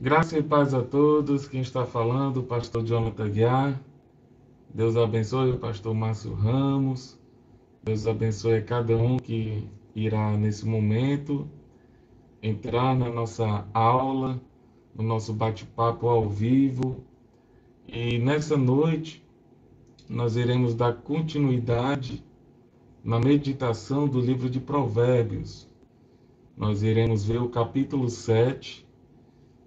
Graça e paz a todos. Quem está falando, o pastor Jonathan Guiar. Deus abençoe o pastor Márcio Ramos. Deus abençoe a cada um que irá, nesse momento, entrar na nossa aula, no nosso bate-papo ao vivo. E nessa noite, nós iremos dar continuidade na meditação do livro de Provérbios. Nós iremos ver o capítulo 7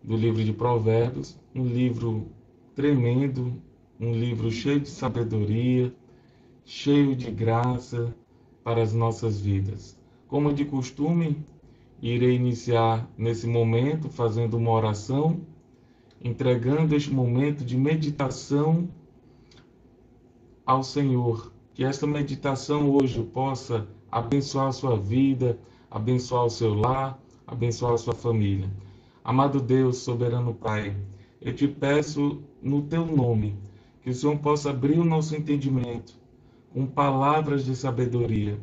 do livro de Provérbios, um livro tremendo, um livro cheio de sabedoria, cheio de graça para as nossas vidas. Como de costume, irei iniciar nesse momento fazendo uma oração, entregando este momento de meditação ao Senhor. Que esta meditação hoje possa abençoar a sua vida, abençoar o seu lar, abençoar a sua família. Amado Deus, soberano Pai, eu te peço no teu nome que o Senhor possa abrir o nosso entendimento com palavras de sabedoria,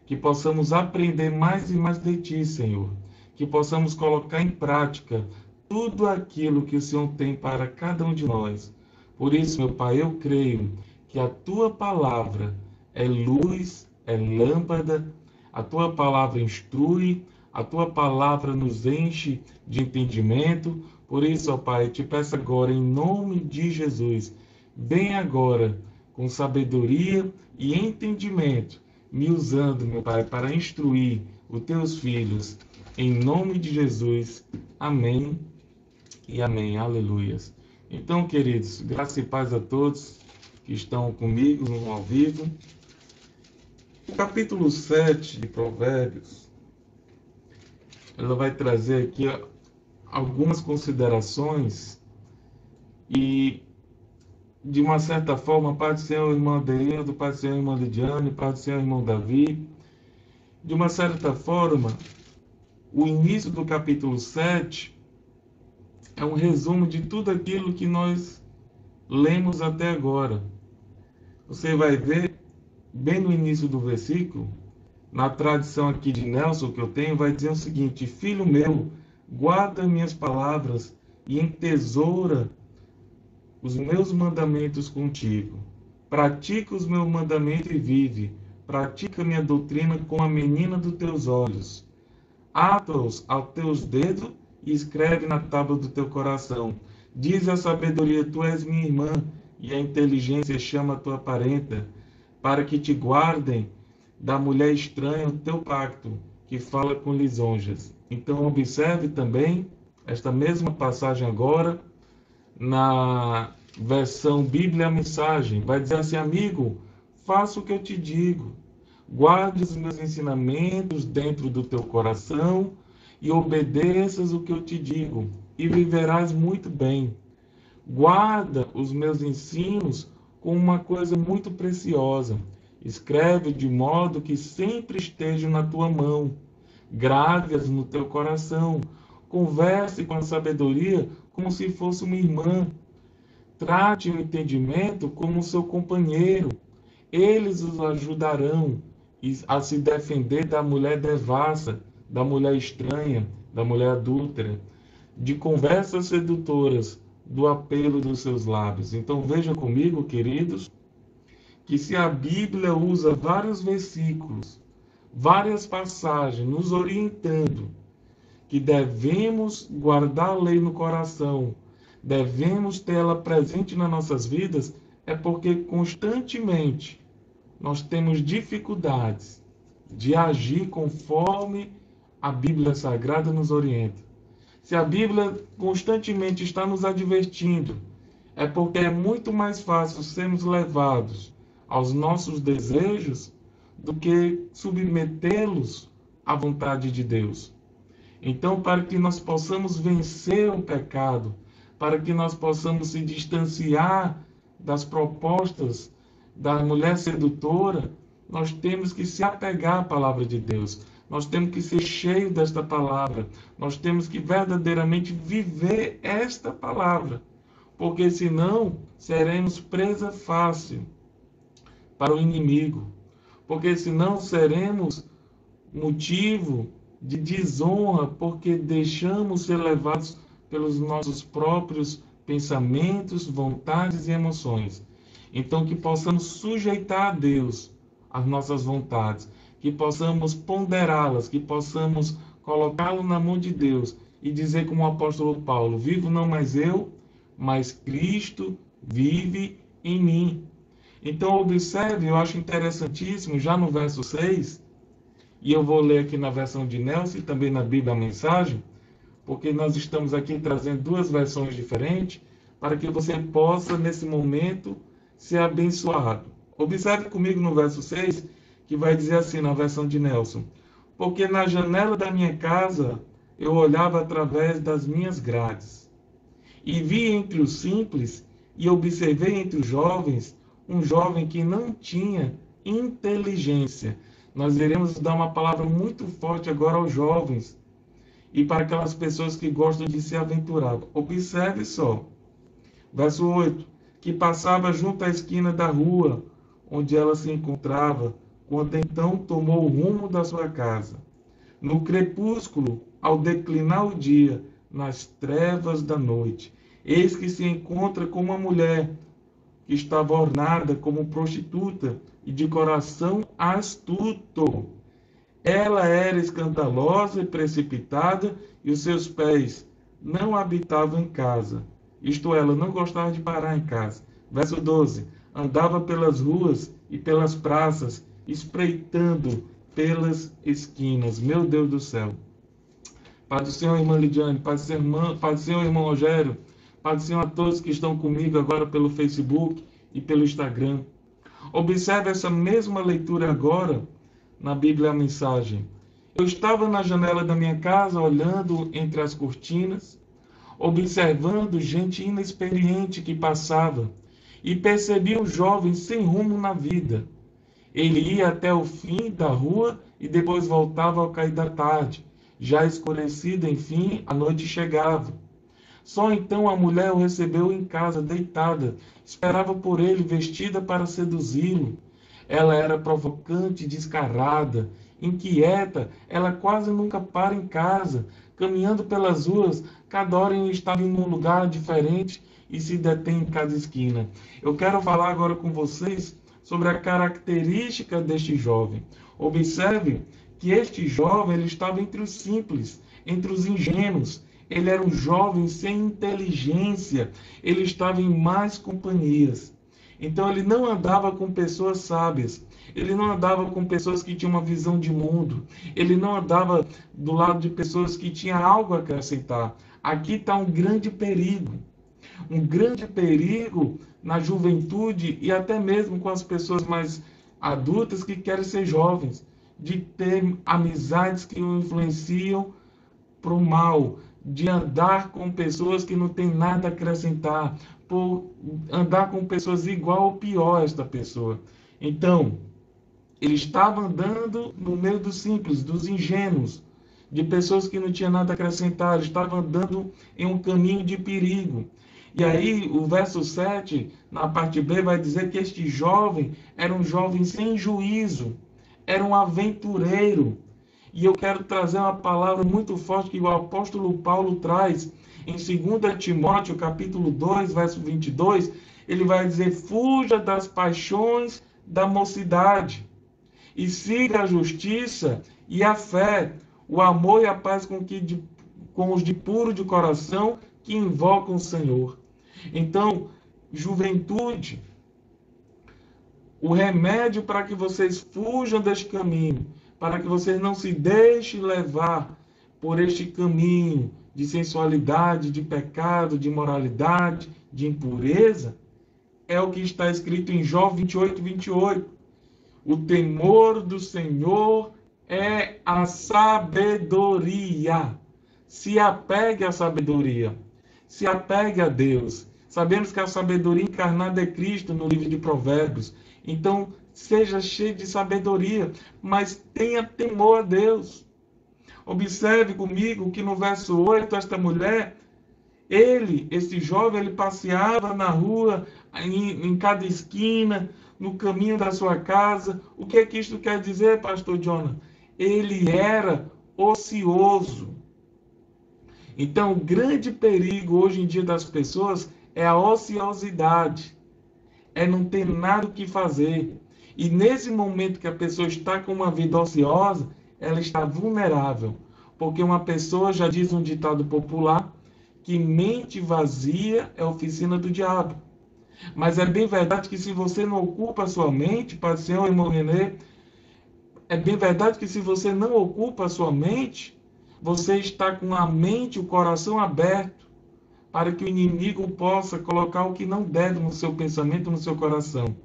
que possamos aprender mais e mais de ti, Senhor, que possamos colocar em prática tudo aquilo que o Senhor tem para cada um de nós. Por isso, meu Pai, eu creio que a tua palavra é luz, é lâmpada, a tua palavra instrui, a tua palavra nos enche de entendimento. Por isso, ó Pai, eu te peço agora, em nome de Jesus, bem agora, com sabedoria e entendimento, me usando, meu Pai, para instruir os teus filhos. Em nome de Jesus. Amém e amém. Aleluias. Então, queridos, graça e paz a todos que estão comigo no ao vivo. O capítulo 7 de Provérbios, ela vai trazer aqui algumas considerações e, de uma certa forma, Pai do Senhor, irmão Adeildo, Pai do Senhor, irmão Lidiane, Pai do Senhor, irmão Davi, de uma certa forma, o início do capítulo 7 é um resumo de tudo aquilo que nós lemos até agora. Você vai ver, bem no início do versículo, na tradição aqui de Nelson que eu tenho, vai dizer o seguinte: filho meu, guarda minhas palavras e entesoura os meus mandamentos contigo. Pratica os meus mandamentos e vive. Pratica minha doutrina como a menina dos teus olhos. Ata-os aos teus dedos e escreve na tábua do teu coração. Diz a sabedoria: tu és minha irmã, e a inteligência chama a tua parenta, para que te guardem da mulher estranha o teu pacto, que fala com lisonjas. Então observe também esta mesma passagem agora na versão Bíblia Mensagem. Vai dizer assim: amigo, faça o que eu te digo, guarde os meus ensinamentos dentro do teu coração e obedeças o que eu te digo, e viverás muito bem. Guarda os meus ensinos como uma coisa muito preciosa. Escreve de modo que sempre estejam na tua mão. Grave-as no teu coração. Converse com a sabedoria como se fosse uma irmã. Trate o entendimento como seu companheiro. Eles os ajudarão a se defender da mulher devassa, da mulher estranha, da mulher adúltera, de conversas sedutoras, do apelo dos seus lábios. Então vejam comigo, queridos, que se a Bíblia usa vários versículos, várias passagens, nos orientando que devemos guardar a lei no coração, devemos tê-la presente nas nossas vidas, é porque constantemente nós temos dificuldades de agir conforme a Bíblia Sagrada nos orienta. Se a Bíblia constantemente está nos advertindo, é porque é muito mais fácil sermos levados aos nossos desejos do que submetê-los à vontade de Deus. Então, para que nós possamos vencer o pecado, para que nós possamos se distanciar das propostas da mulher sedutora, nós temos que se apegar à palavra de Deus. Nós temos que ser cheios desta palavra. Nós temos que verdadeiramente viver esta palavra. Porque senão seremos presa fácil para o inimigo. Porque senão seremos motivo de desonra, porque deixamos ser levados pelos nossos próprios pensamentos, vontades e emoções. Então, que possamos sujeitar a Deus as nossas vontades, que possamos ponderá-las, que possamos colocá-lo na mão de Deus e dizer como o apóstolo Paulo: vivo não mais eu, mas Cristo vive em mim. Então, observe, eu acho interessantíssimo, já no verso 6, e eu vou ler aqui na versão de Nelson e também na Bíblia a Mensagem, porque nós estamos aqui trazendo duas versões diferentes, para que você possa, nesse momento, ser abençoado. Observe comigo no verso 6, que vai dizer assim na versão de Nelson: porque na janela da minha casa eu olhava através das minhas grades, e vi entre os simples, e observei entre os jovens, um jovem que não tinha inteligência. Nós iremos dar uma palavra muito forte agora aos jovens, e para aquelas pessoas que gostam de se aventurar. Observe só. Verso 8. Que passava junto à esquina da rua, onde ela se encontrava, quando então tomou o rumo da sua casa. No crepúsculo, ao declinar o dia, nas trevas da noite, eis que se encontra com uma mulher que estava ornada como prostituta e de coração astuto. Ela era escandalosa e precipitada, e os seus pés não habitavam em casa. Isto, ela não gostava de parar em casa. Verso 12. Andava pelas ruas e pelas praças, espreitando pelas esquinas. Meu Deus do céu. Pai do Senhor, irmã Lidiane, Pai do Senhor, irmão Rogério, Pai do Senhor a todos que estão comigo agora pelo Facebook e pelo Instagram. Observe essa mesma leitura agora na Bíblia a Mensagem. Eu estava na janela da minha casa, olhando entre as cortinas, observando gente inexperiente que passava, e percebi um jovem sem rumo na vida. Ele ia até o fim da rua e depois voltava ao cair da tarde. Já escurecida, enfim, a noite chegava. Só então a mulher o recebeu em casa, deitada. Esperava por ele, vestida para seduzi-lo. Ela era provocante, descarada, inquieta. Ela quase nunca para em casa. Caminhando pelas ruas, cada hora estava em um lugar diferente e se detém em cada esquina. Eu quero falar agora com vocês sobre a característica deste jovem. Observe que este jovem ele estava entre os simples, entre os ingênuos. Ele era um jovem sem inteligência. Ele estava em más companhias. Então ele não andava com pessoas sábias. Ele não andava com pessoas que tinham uma visão de mundo. Ele não andava do lado de pessoas que tinham algo a acrescentar. Aqui está um grande perigo. Um grande perigo na juventude e até mesmo com as pessoas mais adultas que querem ser jovens, de ter amizades que o influenciam para o mal, de andar com pessoas que não têm nada a acrescentar, por andar com pessoas igual ou pior a esta pessoa. Então, ele estava andando no meio dos simples, dos ingênuos, de pessoas que não tinham nada a acrescentar. Ele estava andando em um caminho de perigo. E aí, o verso 7, na parte B, vai dizer que este jovem era um jovem sem juízo, era um aventureiro. E eu quero trazer uma palavra muito forte que o apóstolo Paulo traz em 2 Timóteo, capítulo 2, verso 22. Ele vai dizer: fuja das paixões da mocidade e siga a justiça e a fé, o amor e a paz com os de puro de coração que invocam o Senhor. Então, juventude, o remédio para que vocês fujam deste caminho, para que vocês não se deixem levar por este caminho de sensualidade, de pecado, de imoralidade, de impureza, é o que está escrito em Jó 28, 28. O temor do Senhor é a sabedoria. Se apegue à sabedoria. Se apegue a Deus. Sabemos que a sabedoria encarnada é Cristo no livro de Provérbios. Então, seja cheio de sabedoria, mas tenha temor a Deus. Observe comigo que no verso 8, esta mulher, esse jovem, ele passeava na rua, em cada esquina, no caminho da sua casa. O que é que isto quer dizer, pastor Jonathan? Ele era ocioso. Então, o grande perigo hoje em dia das pessoas é a ociosidade, é não ter nada o que fazer. E nesse momento que a pessoa está com uma vida ociosa, ela está vulnerável. Porque uma pessoa, já diz um ditado popular, que mente vazia é oficina do diabo. Mas é bem verdade que se você não ocupa a sua mente, Pastor irmão Renê, é bem verdade que se você não ocupa a sua mente, você está com a mente, o coração aberto para que o inimigo possa colocar o que não deve no seu pensamento, no seu coração.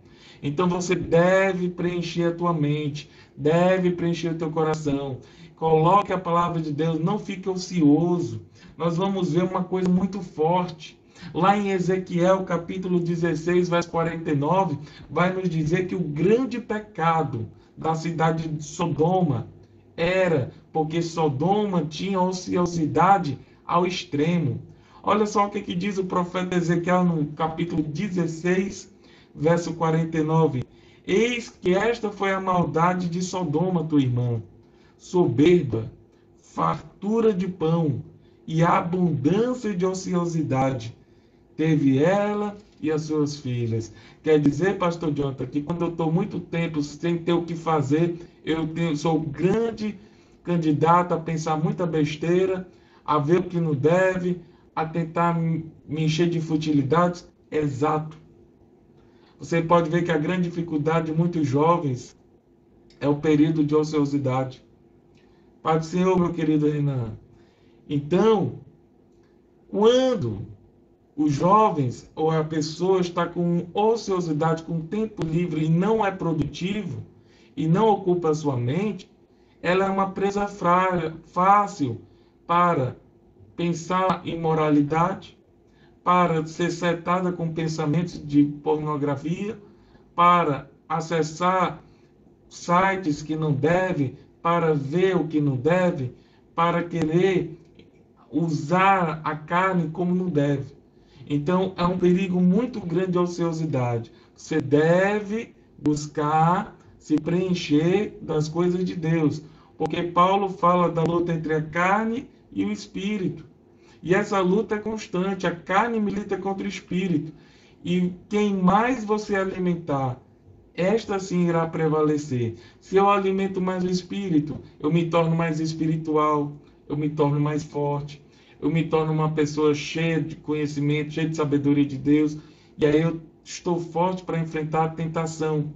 Então você deve preencher a tua mente, deve preencher o teu coração. Coloque a palavra de Deus, não fique ocioso. Nós vamos ver uma coisa muito forte. Lá em Ezequiel, capítulo 16, verso 49, vai nos dizer que o grande pecado da cidade de Sodoma era porque Sodoma tinha ociosidade ao extremo. Olha só o que diz o profeta Ezequiel no capítulo 16, verso 49. Eis que esta foi a maldade de Sodoma, tua irmã, soberba, fartura de pão e abundância de ociosidade. Teve ela e as suas filhas. Quer dizer, pastor Jonathan, que quando eu estou muito tempo sem ter o que fazer, sou grande candidato a pensar muita besteira, a ver o que não deve, a tentar me encher de futilidades. Exato. Você pode ver que a grande dificuldade de muitos jovens é o período de ociosidade. Pai do Senhor, meu querido Renan. Então, quando os jovens ou a pessoa está com ociosidade, com tempo livre e não é produtivo, e não ocupa a sua mente, ela é uma presa fácil para pensar em moralidade, para ser setada com pensamentos de pornografia, para acessar sites que não deve, para ver o que não deve, para querer usar a carne como não deve. Então, é um perigo muito grande a ociosidade. Você deve buscar se preencher das coisas de Deus, porque Paulo fala da luta entre a carne e o espírito. E essa luta é constante, a carne milita contra o espírito. E quem mais você alimentar, esta sim irá prevalecer. Se eu alimento mais o espírito, eu me torno mais espiritual, eu me torno mais forte, eu me torno uma pessoa cheia de conhecimento, cheia de sabedoria de Deus, e aí eu estou forte para enfrentar a tentação,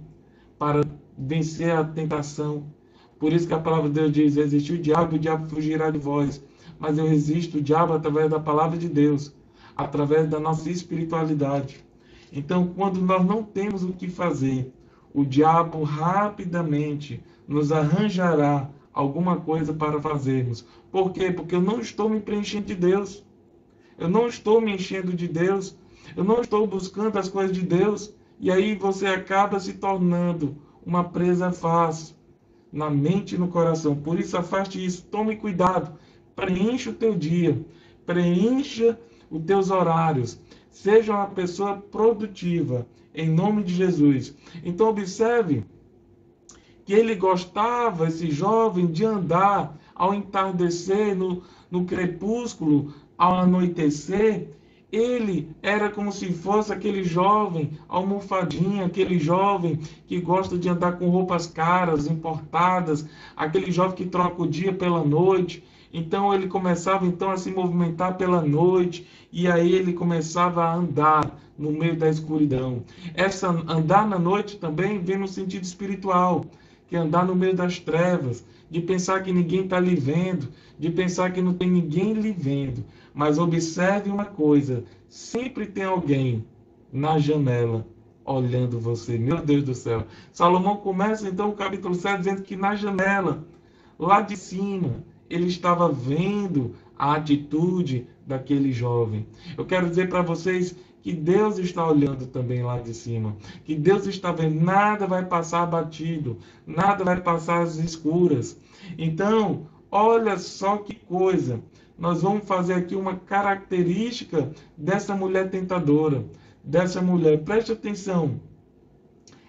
para vencer a tentação. Por isso que a palavra de Deus diz: resistir o diabo fugirá de vós. Mas eu resisto o diabo através da palavra de Deus, através da nossa espiritualidade. Então, quando nós não temos o que fazer, o diabo rapidamente nos arranjará alguma coisa para fazermos. Por quê? Porque eu não estou me preenchendo de Deus. Eu não estou me enchendo de Deus. Eu não estou buscando as coisas de Deus. E aí você acaba se tornando uma presa fácil na mente e no coração. Por isso, afaste isso. Tome cuidado. Preencha o teu dia. Preencha os teus horários. Seja uma pessoa produtiva. Em nome de Jesus. Então, observe que ele gostava, esse jovem, de andar ao entardecer, no crepúsculo, ao anoitecer. Ele era como se fosse aquele jovem almofadinha, aquele jovem que gosta de andar com roupas caras, importadas, aquele jovem que troca o dia pela noite. Então ele começava então a se movimentar pela noite, e aí ele começava a andar no meio da escuridão. Essa andar na noite também vem no sentido espiritual, que é andar no meio das trevas, de pensar que ninguém está lhe vendo, de pensar que não tem ninguém lhe vendo. Mas observe uma coisa, sempre tem alguém na janela olhando você. Meu Deus do céu. Salomão começa então o capítulo 7 dizendo que na janela, lá de cima, ele estava vendo a atitude daquele jovem. Eu quero dizer para vocês que Deus está olhando também lá de cima, que Deus está vendo, nada vai passar batido, nada vai passar às escuras. Então, olha só que coisa, nós vamos fazer aqui uma característica dessa mulher tentadora, dessa mulher, preste atenção,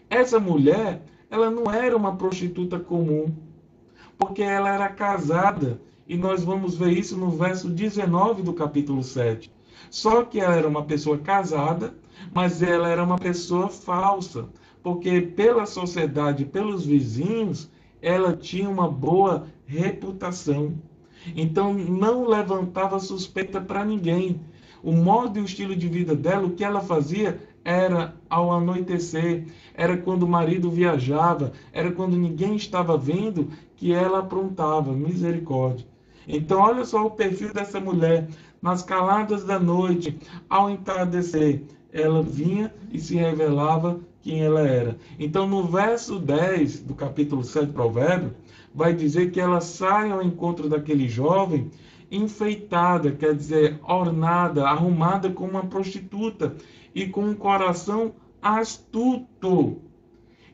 essa mulher, ela não era uma prostituta comum, porque ela era casada E nós vamos ver isso no verso 19 do capítulo 7. Só que ela era uma pessoa casada, mas ela era uma pessoa falsa, porque pela sociedade, pelos vizinhos, ela tinha uma boa reputação. Então não levantava suspeita para ninguém. O modo e o estilo de vida dela, o que ela fazia era ao anoitecer, era quando o marido viajava, era quando ninguém estava vendo que ela aprontava, misericórdia. Então olha só o perfil dessa mulher, nas caladas da noite, ao entardecer, ela vinha e se revelava quem ela era. Então no verso 10 do capítulo 7 de Provérbios, vai dizer que ela sai ao encontro daquele jovem enfeitada, quer dizer, ornada, arrumada como uma prostituta e com um coração astuto.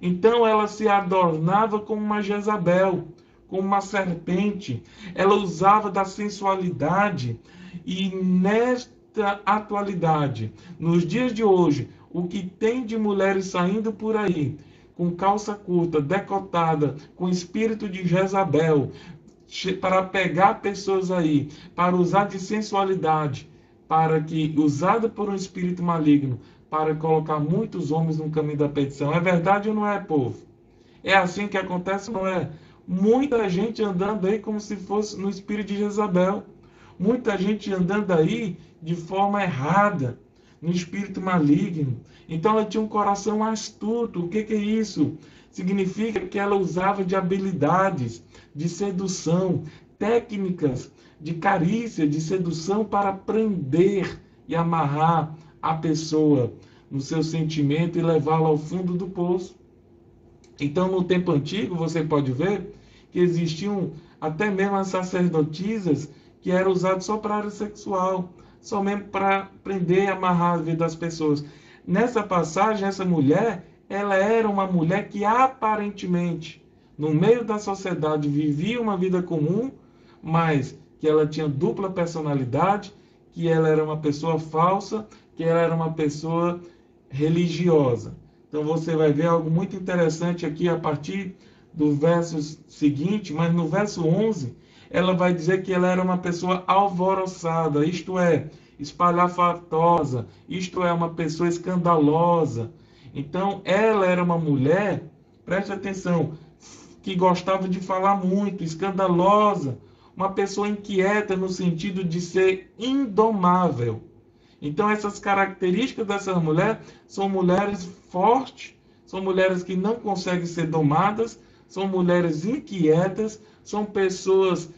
Então ela se adornava como uma Jezabel, como uma serpente. Ela usava da sensualidade e nesta atualidade, nos dias de hoje, o que tem de mulheres saindo por aí, com calça curta, decotada, com espírito de Jezabel, para pegar pessoas aí, para usar de sensualidade, para que, usada por um espírito maligno, para colocar muitos homens no caminho da perdição. É verdade ou não é, povo? É assim que acontece, não é? Muita gente andando aí como se fosse no espírito de Jezabel. Muita gente andando aí de forma errada, no espírito maligno. Então ela tinha um coração astuto. O que é isso? Significa que ela usava de habilidades, de sedução, técnicas de carícia, de sedução para prender e amarrar a pessoa no seu sentimento e levá-la ao fundo do poço. Então, no tempo antigo, você pode ver que existiam até mesmo as sacerdotisas que eram usadas só para a área sexual, só mesmo para prender e amarrar a vida das pessoas. Nessa passagem, essa mulher, ela era uma mulher que aparentemente, no meio da sociedade, vivia uma vida comum, mas que ela tinha dupla personalidade, que ela era uma pessoa falsa, que ela era uma pessoa religiosa. Então você vai ver algo muito interessante aqui a partir do verso seguinte, mas no verso 11, ela vai dizer que ela era uma pessoa alvoroçada, isto é, espalhafatosa, isto é, uma pessoa escandalosa. Então ela era uma mulher, preste atenção, que gostava de falar muito, escandalosa, uma pessoa inquieta no sentido de ser indomável. Então essas características dessa mulher são mulheres fortes, são mulheres que não conseguem ser domadas, são mulheres inquietas, são pessoas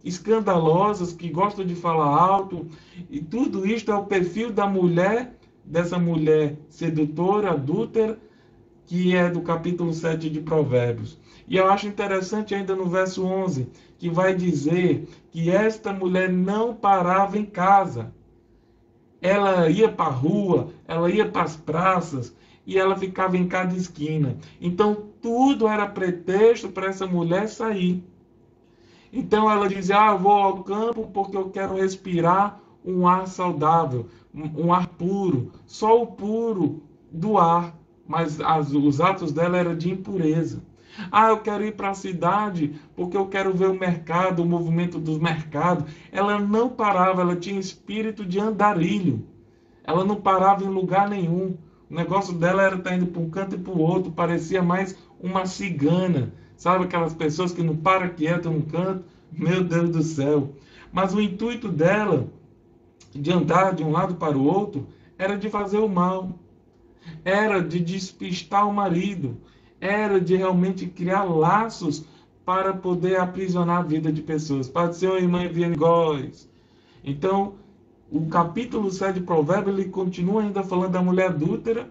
escandalosas que gostam de falar alto, e tudo isto é o perfil da mulher, dessa mulher sedutora, adúltera, que é do capítulo 7 de Provérbios. E eu acho interessante ainda no verso 11, que vai dizer que esta mulher não parava em casa. Ela ia para a rua, ela ia para as praças e ela ficava em cada esquina. Então tudo era pretexto para essa mulher sair. Então ela dizia, eu vou ao campo porque eu quero respirar um ar saudável, um ar puro, só o puro do ar, mas os atos dela eram de impureza. Eu quero ir para a cidade porque eu quero ver o mercado, o movimento dos mercados. Ela não parava, ela tinha espírito de andarilho. Ela não parava em lugar nenhum. O negócio dela era estar indo para um canto e para o outro, parecia mais uma cigana. Sabe aquelas pessoas que não param quietas num canto? Meu Deus do céu. Mas o intuito dela, de andar de um lado para o outro, era de fazer o mal. Era de despistar o marido. Era de realmente criar laços para poder aprisionar a vida de pessoas. Pode ser uma irmã Viviane Góes. Então, o capítulo 7 de Provérbios, ele continua ainda falando da mulher adúltera,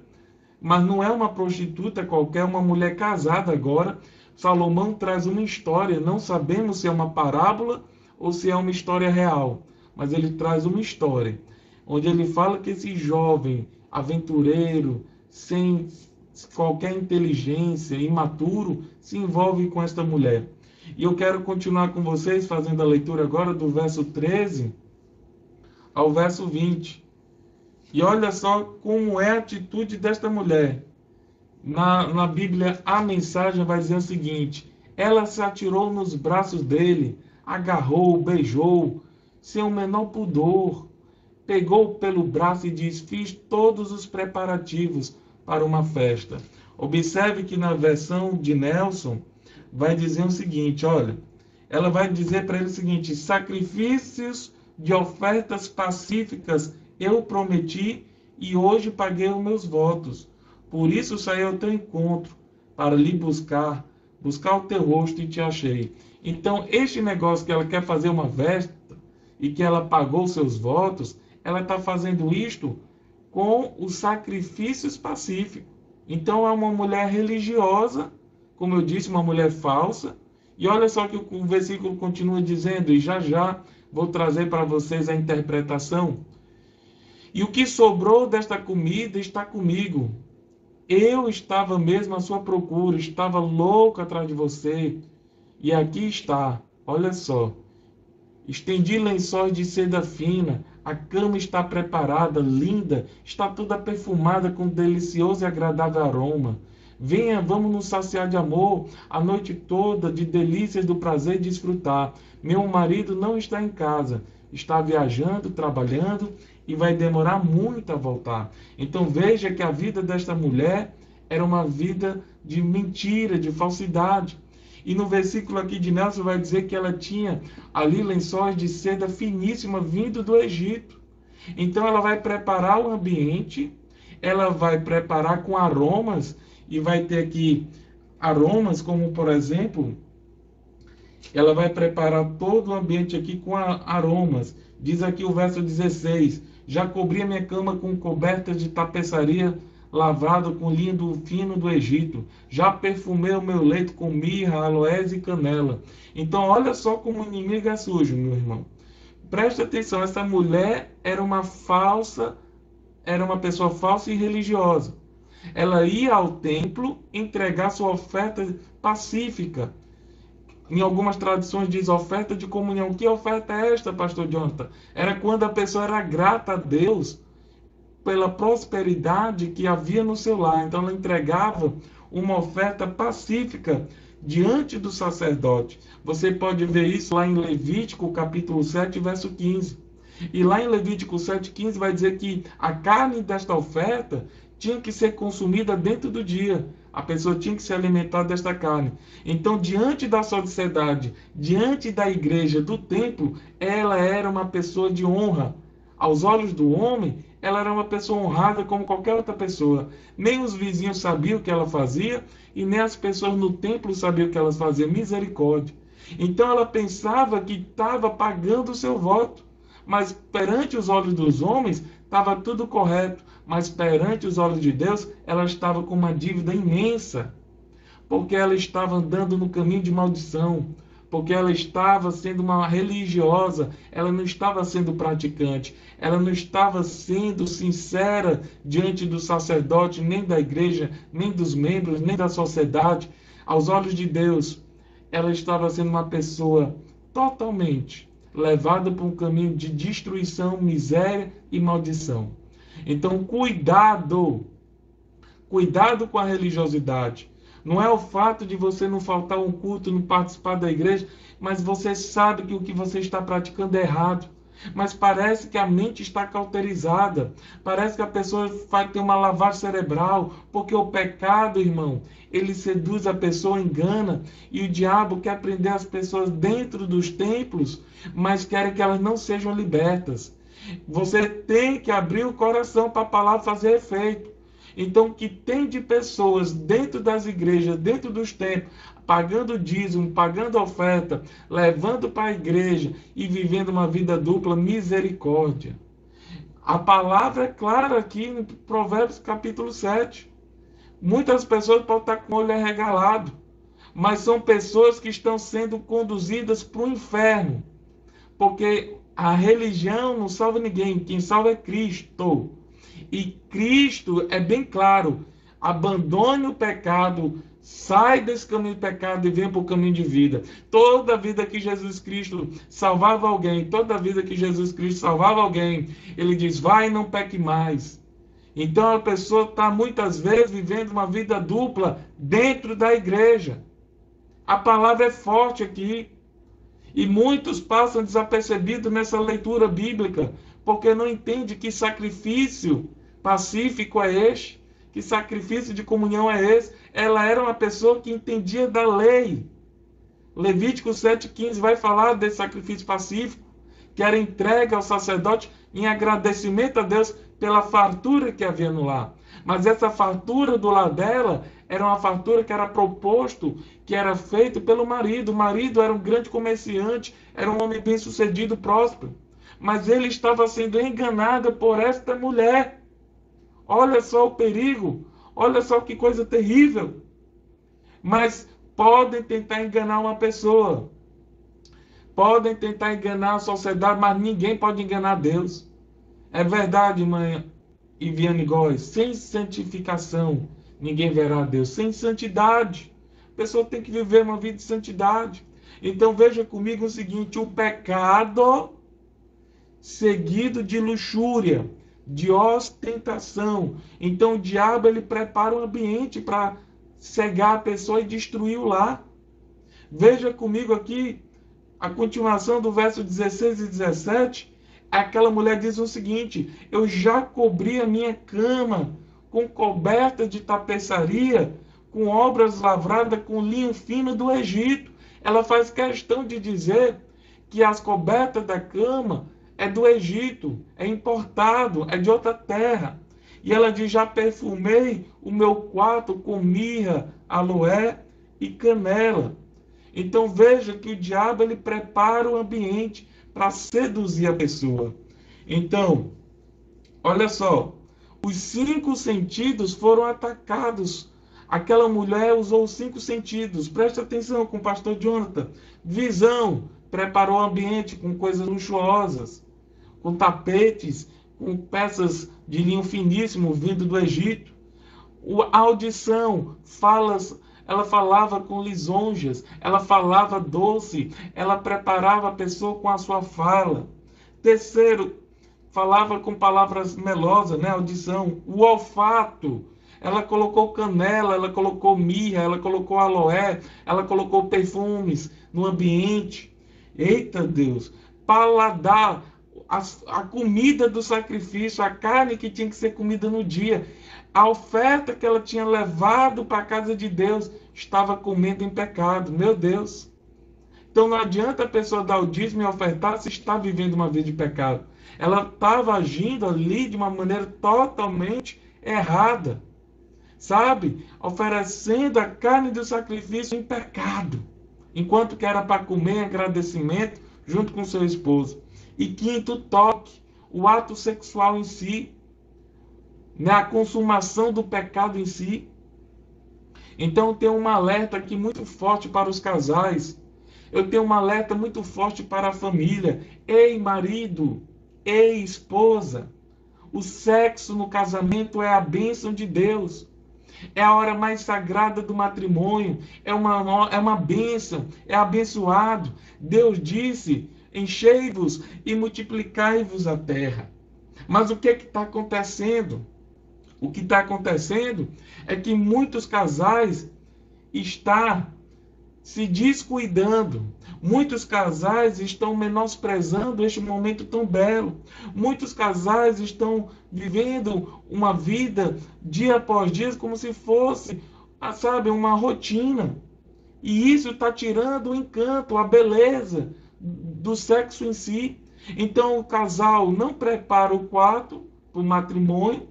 mas não é uma prostituta qualquer, é uma mulher casada agora. Salomão traz uma história, não sabemos se é uma parábola ou se é uma história real, mas ele traz uma história, onde ele fala que esse jovem aventureiro, sem qualquer inteligência, imaturo, se envolve com esta mulher. E eu quero continuar com vocês, fazendo a leitura agora do verso 13 ao verso 20. E olha só como é a atitude desta mulher. Na Bíblia, a mensagem vai dizer o seguinte: ela se atirou nos braços dele, agarrou, beijou, sem o menor pudor, pegou pelo braço e diz: fiz todos os preparativos para uma festa. Observe que na versão de Nelson vai dizer o seguinte, olha, ela vai dizer para ele o seguinte: sacrifícios de ofertas pacíficas eu prometi e hoje paguei os meus votos. Por isso saí ao teu encontro, para lhe buscar o teu rosto e te achei. Então, este negócio que ela quer fazer uma festa e que ela pagou seus votos, ela está fazendo isto com os sacrifícios pacíficos. Então, é uma mulher religiosa, como eu disse, uma mulher falsa. E olha só que o versículo continua dizendo, e já vou trazer para vocês a interpretação. E o que sobrou desta comida está comigo. Eu estava mesmo à sua procura, estava louco atrás de você. E aqui está, olha só. Estendi lençóis de seda fina, a cama está preparada, linda, está toda perfumada com delicioso e agradável aroma. Venha, vamos nos saciar de amor, a noite toda, de delícias do prazer de desfrutar. Meu marido não está em casa, está viajando, trabalhando e vai demorar muito a voltar. Então veja que a vida desta mulher era uma vida de mentira, de falsidade. E no versículo aqui de Nelson vai dizer que ela tinha ali lençóis de seda finíssima vindo do Egito. Então ela vai preparar o ambiente, ela vai preparar com aromas, e vai ter aqui aromas como, por exemplo, ela vai preparar todo o ambiente aqui com aromas. Diz aqui o verso 16, já cobri a minha cama com cobertas de tapeçaria lavado com linho fino do Egito. Já perfumei o meu leito com mirra, aloés e canela. Então, olha só como o inimigo é sujo, meu irmão. Presta atenção, essa mulher era uma pessoa falsa e religiosa. Ela ia ao templo entregar sua oferta pacífica. Em algumas traduções diz oferta de comunhão. Que oferta é esta, pastor Jonathan? Era quando a pessoa era grata a Deus pela prosperidade que havia no seu lar. Então ela entregava uma oferta pacífica diante do sacerdote. Você pode ver isso lá em Levítico, capítulo 7, verso 15. E lá em Levítico 7,15 vai dizer que a carne desta oferta tinha que ser consumida dentro do dia. A pessoa tinha que se alimentar desta carne. Então, diante da sociedade, diante da igreja, do templo, ela era uma pessoa de honra. Aos olhos do homem, ela era uma pessoa honrada como qualquer outra pessoa. Nem os vizinhos sabiam o que ela fazia e nem as pessoas no templo sabiam o que ela fazia. Misericórdia. Então ela pensava que estava pagando o seu voto. Mas perante os olhos dos homens, estava tudo correto. Mas perante os olhos de Deus, ela estava com uma dívida imensa. Porque ela estava andando no caminho de maldição. Porque ela estava sendo uma religiosa, ela não estava sendo praticante, ela não estava sendo sincera diante do sacerdote, nem da igreja, nem dos membros, nem da sociedade. Aos olhos de Deus, ela estava sendo uma pessoa totalmente levada por um caminho de destruição, miséria e maldição. Então, cuidado com a religiosidade. Não é o fato de você não faltar um culto, não participar da igreja, mas você sabe que o que você está praticando é errado. Mas parece que a mente está cauterizada. Parece que a pessoa vai ter uma lavagem cerebral. Porque o pecado, irmão, ele seduz a pessoa, engana. E o diabo quer prender as pessoas dentro dos templos, mas quer que elas não sejam libertas. Você tem que abrir o coração para a palavra fazer efeito. Então, o que tem de pessoas dentro das igrejas, dentro dos templos, pagando dízimo, pagando oferta, levando para a igreja e vivendo uma vida dupla, misericórdia. A palavra é clara aqui em Provérbios capítulo 7. Muitas pessoas podem estar com o olho arregalado, mas são pessoas que estão sendo conduzidas para o inferno. Porque a religião não salva ninguém, quem salva é Cristo. E Cristo é bem claro, abandone o pecado, sai desse caminho de pecado e venha para o caminho de vida. Toda vida que Jesus Cristo salvava alguém, ele diz, vai e não peque mais. Então a pessoa está muitas vezes vivendo uma vida dupla dentro da igreja. A palavra é forte aqui. E muitos passam desapercebidos nessa leitura bíblica, porque não entende que sacrifício pacífico é este, que sacrifício de comunhão é esse. Ela era uma pessoa que entendia da lei. Levítico 7,15 vai falar desse sacrifício pacífico, que era entregue ao sacerdote em agradecimento a Deus pela fartura que havia no lar. Mas essa fartura do lar dela era uma fartura que era proposto, que era feito pelo marido. O marido era um grande comerciante, era um homem bem-sucedido, próspero. Mas ele estava sendo enganado por esta mulher. Olha só o perigo, olha só que coisa terrível. Mas podem tentar enganar uma pessoa, podem tentar enganar a sociedade, mas ninguém pode enganar Deus. É verdade, mãe Iviane Góes, sem santificação, ninguém verá a Deus. Sem santidade, a pessoa tem que viver uma vida de santidade. Então veja comigo o seguinte: o pecado seguido de luxúria, de ostentação. Então o diabo ele prepara um ambiente para cegar a pessoa e destruir o lar. Veja comigo aqui a continuação do verso 16 e 17. Aquela mulher diz o seguinte: eu já cobri a minha cama com coberta de tapeçaria, com obras lavradas com linho fino do Egito. Ela faz questão de dizer que as cobertas da cama é do Egito, é importado, é de outra terra. E ela diz: já perfumei o meu quarto com mirra, aloé e canela. Então veja que o diabo ele prepara o ambiente para seduzir a pessoa. Então, olha só, os 5 sentidos foram atacados. Aquela mulher usou os 5 sentidos. Preste atenção com o pastor Jonathan. Visão, preparou o ambiente com coisas luxuosas, com tapetes, com peças de linho finíssimo vindo do Egito. A audição, ela falava com lisonjas, ela falava doce, ela preparava a pessoa com a sua fala. Terceiro, falava com palavras melosas, né? Audição. O olfato, ela colocou canela, ela colocou mirra, ela colocou aloé, ela colocou perfumes no ambiente. Eita Deus! Paladar, a comida do sacrifício, a carne que tinha que ser comida no dia, a oferta que ela tinha levado para a casa de Deus, estava comendo em pecado. Meu Deus! Então não adianta a pessoa dar o dízimo e ofertar se está vivendo uma vida de pecado. Ela estava agindo ali de uma maneira totalmente errada. Sabe? Oferecendo a carne do sacrifício em pecado. Enquanto que era para comer em agradecimento junto com seu esposo. E quinto, toque. O ato sexual em si. Né? A consumação do pecado em si. Então tem um alerta aqui muito forte para os casais. Eu tenho um alerta muito forte para a família. Ei, marido! Ei, esposa! O sexo no casamento é a bênção de Deus. É a hora mais sagrada do matrimônio. É uma bênção. É abençoado. Deus disse: enchei-vos e multiplicai-vos a terra. Mas o que está acontecendo? O que está acontecendo é que muitos casais estão se descuidando. Muitos casais estão menosprezando este momento tão belo. Muitos casais estão vivendo uma vida dia após dia como se fosse, sabe, uma rotina. E isso está tirando o encanto, a beleza do sexo em si. Então o casal não prepara o quarto para o matrimônio.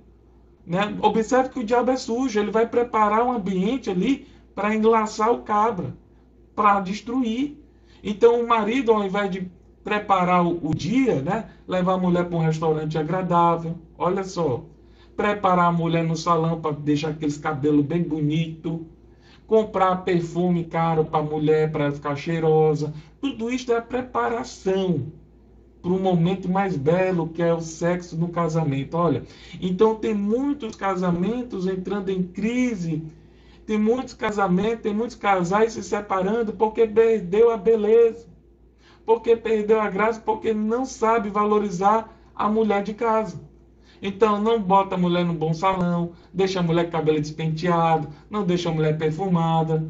Né? Observe que o diabo é sujo. Ele vai preparar um ambiente ali para enlaçar o cabra, para destruir. Então o marido, ao invés de preparar o dia, né, levar a mulher para um restaurante agradável, olha só, preparar a mulher no salão para deixar aqueles cabelos bem bonitos, comprar perfume caro para a mulher para ficar cheirosa, tudo isso é preparação para um momento mais belo, que é o sexo no casamento. Olha, então tem muitos casamentos entrando em crise. Tem muitos casamentos, tem muitos casais se separando porque perdeu a beleza, porque perdeu a graça, porque não sabe valorizar a mulher de casa. Então não bota a mulher no bom salão, deixa a mulher com cabelo despenteado, não deixa a mulher perfumada.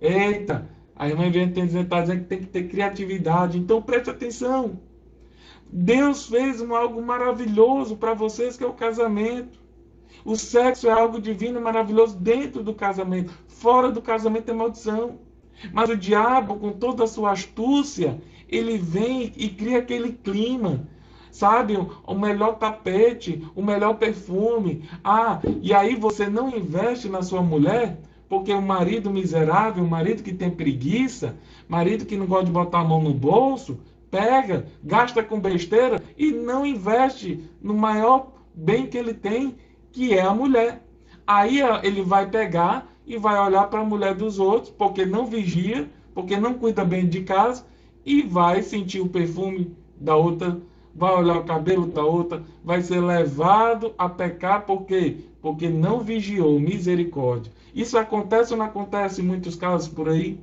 Eita, A irmã Ivete está dizendo que tem que ter criatividade. Então preste atenção. Deus fez algo maravilhoso para vocês, que é o casamento. O sexo é algo divino e maravilhoso dentro do casamento. Fora do casamento é maldição. Mas o diabo, com toda a sua astúcia, ele vem e cria aquele clima. Sabe? O melhor tapete, o melhor perfume. E aí você não investe na sua mulher, porque o marido miserável, o marido que tem preguiça, marido que não gosta de botar a mão no bolso, pega, gasta com besteira e não investe no maior bem que ele tem, que é a mulher. Aí ele vai pegar e vai olhar para a mulher dos outros, porque não vigia, porque não cuida bem de casa, e vai sentir o perfume da outra, vai olhar o cabelo da outra, vai ser levado a pecar. Por quê? Porque não vigiou. Misericórdia. Isso acontece ou não acontece em muitos casos por aí?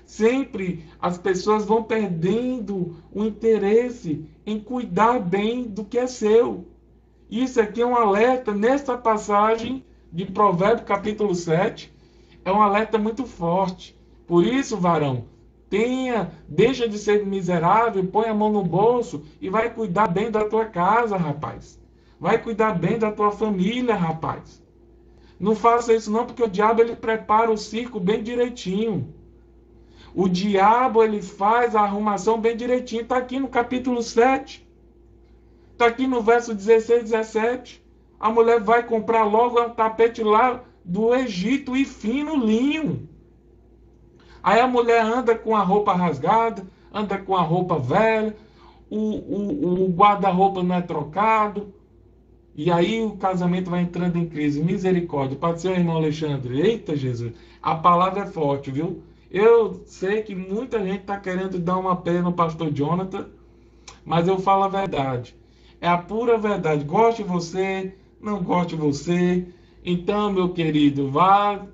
Sempre as pessoas vão perdendo o interesse em cuidar bem do que é seu. Isso aqui é um alerta nessa passagem de Provérbios capítulo 7. É um alerta muito forte. Por isso, varão, deixa de ser miserável, põe a mão no bolso e vai cuidar bem da tua casa, rapaz. Vai cuidar bem da tua família, rapaz. Não faça isso não, porque o diabo ele prepara o circo bem direitinho. O diabo ele faz a arrumação bem direitinho. Está aqui no capítulo 7. Está aqui no verso 16, 17. A mulher vai comprar logo um tapete lá do Egito e fino linho. Aí a mulher anda com a roupa rasgada, anda com a roupa velha, o guarda-roupa não é trocado. E aí o casamento vai entrando em crise. Misericórdia. Pode ser o irmão Alexandre. Eita, Jesus. A palavra é forte, viu? Eu sei que muita gente está querendo dar uma pena no pastor Jonathan, mas eu falo a verdade. É a pura verdade. Goste você, não goste você. Então, meu querido, vá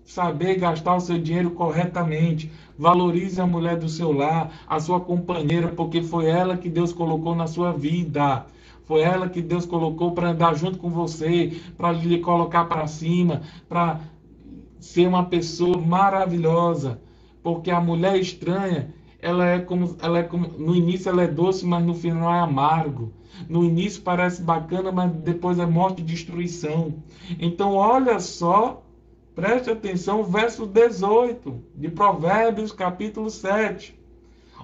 saber gastar o seu dinheiro corretamente. Valorize a mulher do seu lar, a sua companheira, porque foi ela que Deus colocou na sua vida. Foi ela que Deus colocou para andar junto com você, para lhe colocar para cima, para ser uma pessoa maravilhosa. Porque a mulher estranha, no início ela é doce, mas no final é amargo. No início parece bacana, mas depois é morte e destruição. Então olha só, preste atenção, verso 18 de Provérbios capítulo 7.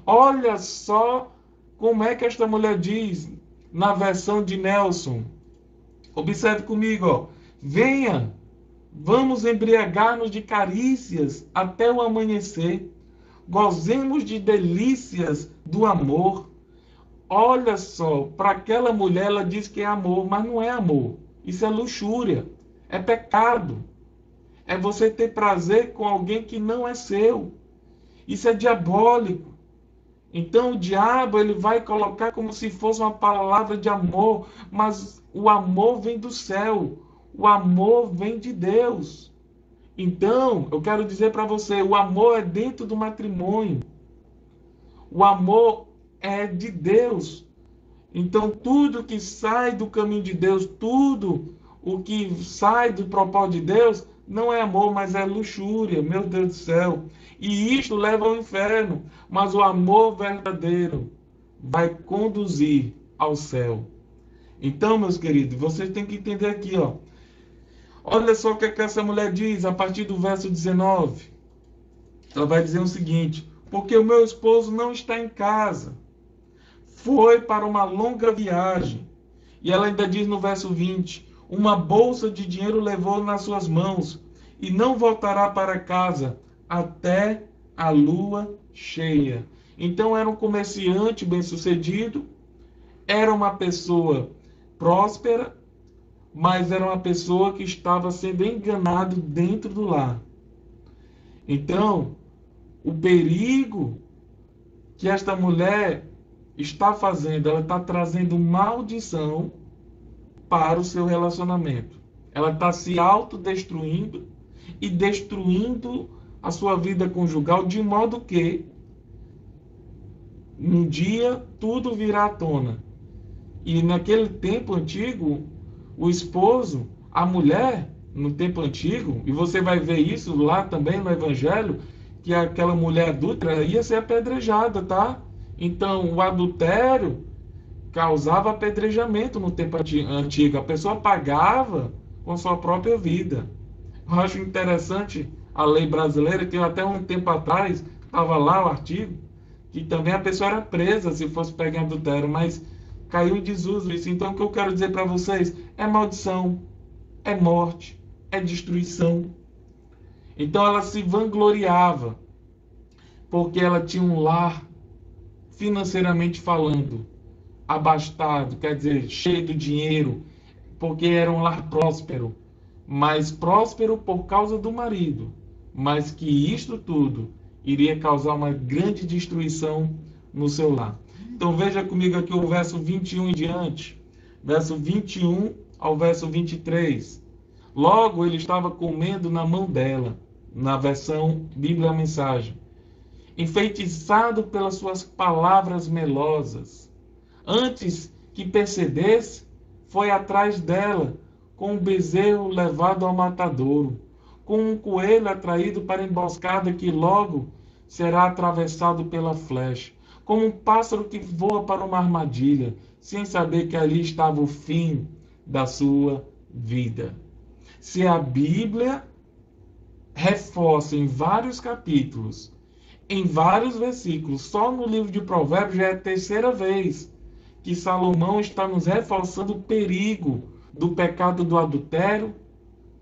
Olha só como é que esta mulher diz na versão de Nelson. Observe comigo, ó. Venha, vamos embriagar-nos de carícias até o amanhecer. Gozemos de delícias do amor. Olha só, para aquela mulher ela diz que é amor, mas não é amor. Isso é luxúria, é pecado. É você ter prazer com alguém que não é seu. Isso é diabólico. Então o diabo ele vai colocar como se fosse uma palavra de amor, mas o amor vem do céu. O amor vem de Deus. Então, eu quero dizer para você, o amor é dentro do matrimônio. O amor é de Deus. Então, tudo que sai do caminho de Deus, tudo o que sai do propósito de Deus, não é amor, mas é luxúria, meu Deus do céu. E isto leva ao inferno. Mas o amor verdadeiro vai conduzir ao céu. Então, meus queridos, vocês têm que entender aqui, ó. Olha só o que essa mulher diz a partir do verso 19. Ela vai dizer o seguinte: porque o meu esposo não está em casa, foi para uma longa viagem. E ela ainda diz no verso 20: uma bolsa de dinheiro levou nas suas mãos e não voltará para casa até a lua cheia. Então era um comerciante bem-sucedido, era uma pessoa próspera, mas era uma pessoa que estava sendo enganado dentro do lar. Então, o perigo que esta mulher está fazendo, ela está trazendo maldição para o seu relacionamento. Ela está se autodestruindo e destruindo a sua vida conjugal, de modo que um dia tudo virá à tona. E naquele tempo antigo, o esposo, a mulher, no tempo antigo, e você vai ver isso lá também no Evangelho, que aquela mulher adúltera ia ser apedrejada, tá? Então, o adultério causava apedrejamento no tempo antigo. A pessoa pagava com sua própria vida. Eu acho interessante a lei brasileira, que até um tempo atrás estava lá o artigo, que também a pessoa era presa se fosse pegar em adultério, mas caiu em desuso isso. Então, o que eu quero dizer para vocês é maldição, é morte, é destruição. Então, ela se vangloriava, porque ela tinha um lar, financeiramente falando, abastado, quer dizer, cheio de dinheiro, porque era um lar próspero, mas próspero por causa do marido, mas que isto tudo iria causar uma grande destruição no seu lar. Então veja comigo aqui o verso 21 em diante, verso 21 ao verso 23. Logo ele estava comendo na mão dela, na versão Bíblia Mensagem, enfeitiçado pelas suas palavras melosas. Antes que percebesse, foi atrás dela, com um bezerro levado ao matadouro, com um coelho atraído para a emboscada que logo será atravessado pela flecha, como um pássaro que voa para uma armadilha, sem saber que ali estava o fim da sua vida. Se a Bíblia reforça em vários capítulos, em vários versículos, só no livro de Provérbios já é a terceira vez que Salomão está nos reforçando o perigo do pecado do adultério,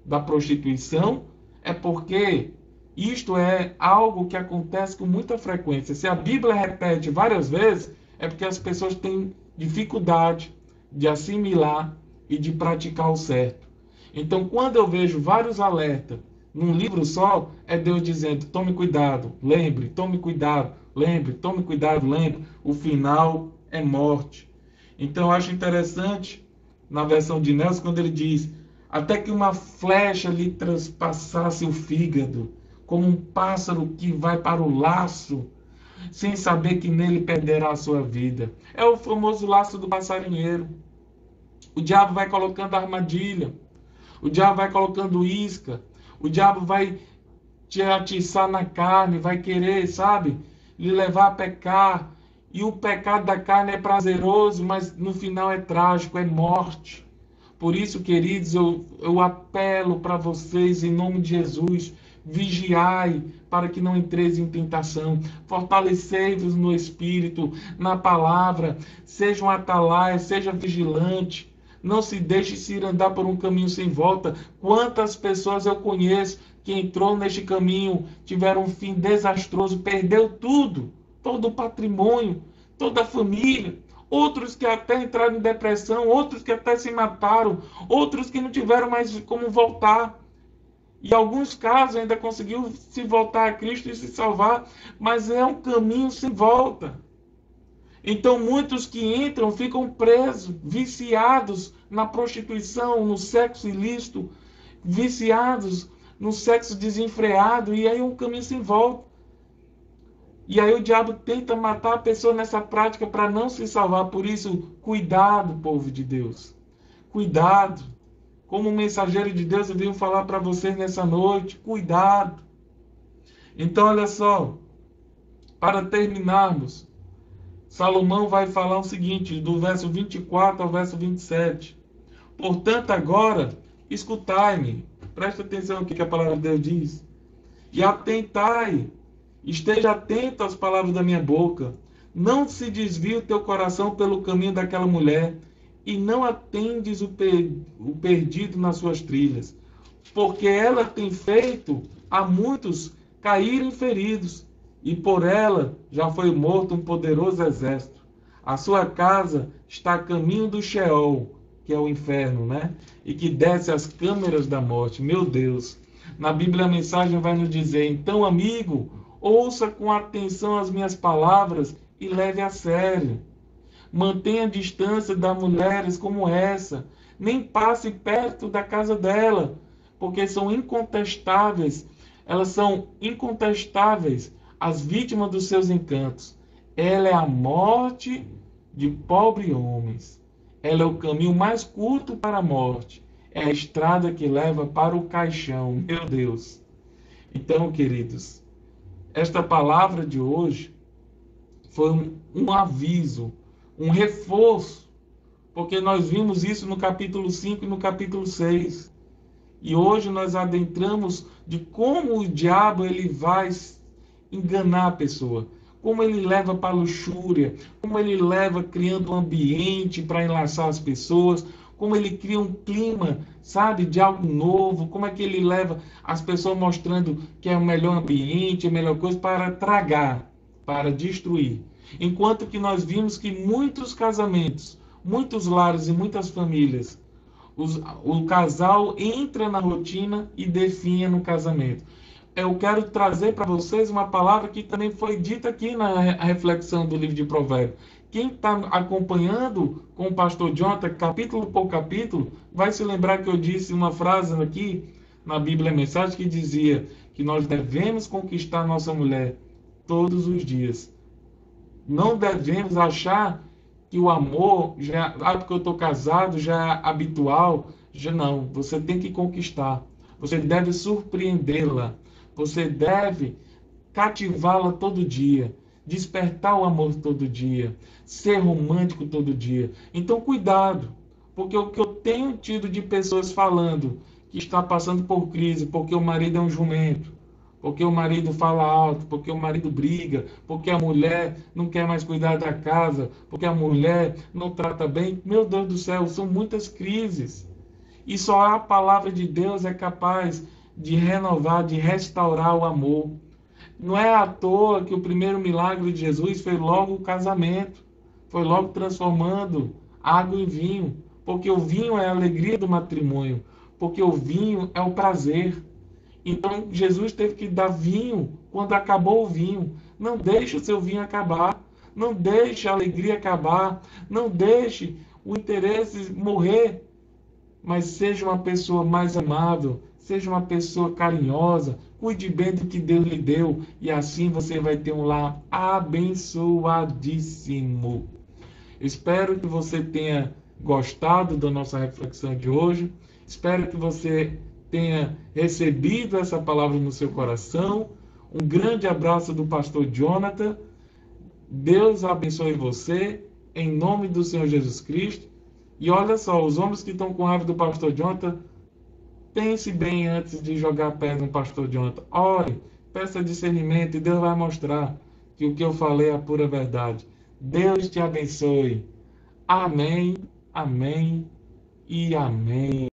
da prostituição, é porque isto é algo que acontece com muita frequência. Se a Bíblia repete várias vezes, é porque as pessoas têm dificuldade de assimilar e de praticar o certo. Então, quando eu vejo vários alertas num livro só, é Deus dizendo: tome cuidado, lembre, tome cuidado, lembre, tome cuidado, lembre. O final é morte. Então, eu acho interessante, na versão de Nelson, quando ele diz: até que uma flecha lhe transpassasse o fígado, como um pássaro que vai para o laço, sem saber que nele perderá a sua vida. É o famoso laço do passarinheiro. O diabo vai colocando armadilha, o diabo vai colocando isca, o diabo vai te atiçar na carne, vai querer, sabe, lhe levar a pecar. E o pecado da carne é prazeroso, mas no final é trágico, é morte. Por isso, queridos, eu apelo para vocês, em nome de Jesus: vigiai para que não entreis em tentação. Fortalecei-vos no Espírito, na palavra. Seja um atalaia, seja vigilante. Não se deixe se ir andar por um caminho sem volta. Quantas pessoas eu conheço que entrou neste caminho, tiveram um fim desastroso, perdeu tudo, todo o patrimônio, toda a família. Outros que até entraram em depressão, outros que até se mataram, outros que não tiveram mais como voltar. E em alguns casos ainda conseguiu se voltar a Cristo e se salvar, mas é um caminho sem volta. Então muitos que entram ficam presos, viciados na prostituição, no sexo ilícito, viciados no sexo desenfreado, e aí é um caminho sem volta. E aí o diabo tenta matar a pessoa nessa prática para não se salvar. Por isso, cuidado, povo de Deus. Cuidado. Como mensageiro de Deus, eu venho falar para vocês nessa noite. Cuidado. Então, olha só. Para terminarmos, Salomão vai falar o seguinte, do verso 24 ao verso 27. Portanto, agora, escutai-me. Presta atenção no que a palavra de Deus diz. E atentai. Esteja atento às palavras da minha boca. Não se desvie o teu coração pelo caminho daquela mulher, e não atendes o perdido nas suas trilhas, porque ela tem feito a muitos caírem feridos, e por ela já foi morto um poderoso exército. A sua casa está a caminho do Sheol, que é o inferno, né? E que desce às câmeras da morte. Meu Deus! Na Bíblia a mensagem vai nos dizer: então, amigo, ouça com atenção as minhas palavras e leve a sério. Mantenha distância das mulheres como essa. Nem passe perto da casa dela, porque são incontestáveis. Elas são incontestáveis as vítimas dos seus encantos. Ela é a morte de pobres homens. Ela é o caminho mais curto para a morte. É a estrada que leva para o caixão. Meu Deus! Então, queridos, Esta palavra de hoje foi um aviso, um reforço, porque nós vimos isso no capítulo 5 e no capítulo 6. E hoje nós adentramos de como o diabo ele vai enganar a pessoa, como ele leva para a luxúria, como ele leva criando um ambiente para enlaçar as pessoas, como ele cria um clima, sabe, de algo novo, como é que ele leva as pessoas mostrando que é o melhor ambiente, a melhor coisa para tragar, para destruir. Enquanto que nós vimos que muitos casamentos, muitos lares e muitas famílias, o casal entra na rotina e definha no casamento. Eu quero trazer para vocês uma palavra que também foi dita aqui na reflexão do livro de Provérbios. Quem está acompanhando com o pastor Jonathan, capítulo por capítulo, vai se lembrar que eu disse uma frase aqui na Bíblia Mensagem que dizia que nós devemos conquistar nossa mulher todos os dias. Não devemos achar que o amor, porque eu estou casado, já é habitual. Já não, você tem que conquistar. Você deve surpreendê-la. Você deve cativá-la todo dia. Despertar o amor todo dia. Ser romântico todo dia. Então, cuidado. Porque o que eu tenho tido de pessoas falando que está passando por crise, porque o marido é um jumento, porque o marido fala alto, porque o marido briga, porque a mulher não quer mais cuidar da casa, porque a mulher não trata bem. Meu Deus do céu, são muitas crises. E só a palavra de Deus é capaz de renovar, de restaurar o amor. Não é à toa que o primeiro milagre de Jesus foi logo o casamento. Foi logo transformando água em vinho. Porque o vinho é a alegria do matrimônio. Porque o vinho é o prazer. Então Jesus teve que dar vinho quando acabou o vinho. Não deixe o seu vinho acabar. Não deixe a alegria acabar. Não deixe o interesse morrer. Mas seja uma pessoa mais amável. Seja uma pessoa carinhosa. Cuide bem do que Deus lhe deu. E assim você vai ter um lar abençoadíssimo. Espero que você tenha gostado da nossa reflexão de hoje. Espero que você tenha recebido essa palavra no seu coração. Um grande abraço do pastor Jonathan. Deus abençoe você, em nome do Senhor Jesus Cristo. E olha só, os homens que estão com raiva do pastor Jonathan, pense bem antes de jogar pedra no pastor Jonathan. Ore, peça discernimento e Deus vai mostrar que o que eu falei é a pura verdade. Deus te abençoe. Amém, amém e amém.